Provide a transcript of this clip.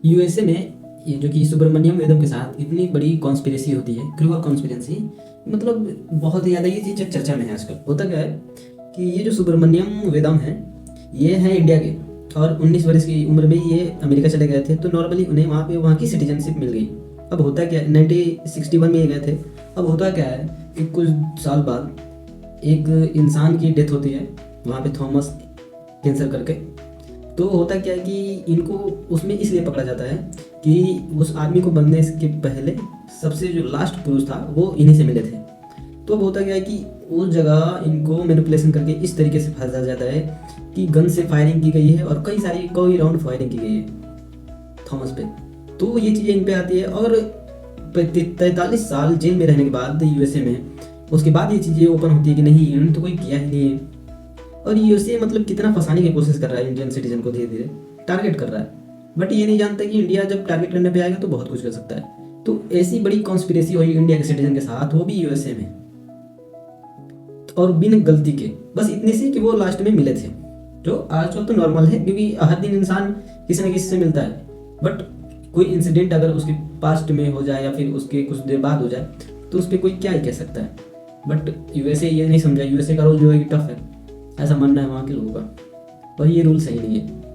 USA में ये जो कि सुब्रमण्यम वेदम के साथ इतनी बड़ी कॉन्स्पिरेसी होती है, क्रूअल कॉन्स्पिरेसी, मतलब बहुत ही ज़्यादा ये चीज़ चर्चा में है आजकल। होता क्या है कि ये जो सुब्रमण्यम वेदम है, ये है इंडिया के, और 19 वर्ष की उम्र में ये अमेरिका चले गए थे। तो नॉर्मली उन्हें वहाँ की सिटीजनशिप मिल गई। अब होता क्या है, 1961 में ये गए थे। अब होता क्या है कि कुछ साल बाद एक इंसान की डेथ होती है वहाँ पे, थॉमस कैंसर करके। तो होता क्या है कि इनको उसमें इसलिए पकड़ा जाता है कि उस आदमी को बनने के पहले सबसे जो लास्ट पुरुष था वो इन्हीं से मिले थे। तो अब होता क्या है कि उस जगह इनको मैनिपुलेशन करके इस तरीके से फंसाया जाता है कि गन से फायरिंग की गई है और कई राउंड फायरिंग की गई है थॉमस पे। तो ये चीज़ें इन पे आती है, और 43 साल जेल में रहने के बाद यूएसए में, उसके बाद ये चीज़ें ओपन होती है कि नहीं, इन्होंने तो कोई किया ही नहीं है। और यूएसए मतलब कितना फंसाने की कोशिश कर रहा है इंडियन सिटीजन को, धीरे धीरे टारगेट कर रहा है। बट ये नहीं जानता कि इंडिया जब टारगेट करने पे आएगा तो बहुत कुछ कर सकता है। तो ऐसी बड़ी कॉन्स्पिरेसी हुई इंडिया के सिटीजन के साथ, वो भी यूएसए में, और बिन गलती के, बस इतने से कि वो लास्ट में मिले थे। जो आजकल तो नॉर्मल है क्योंकि हर दिन इंसान किसी न किसी से मिलता है। बट कोई इंसिडेंट अगर उसके पास्ट में हो जाए या फिर उसके कुछ देर बाद हो जाए तो उस पर कोई क्या ही कह सकता है। बट यूएसए ये नहीं समझा, यूएसए का रूल जो है कि टफ है, ऐसा मानना है वहाँ के लोगों का, और ये रूल सही नहीं है।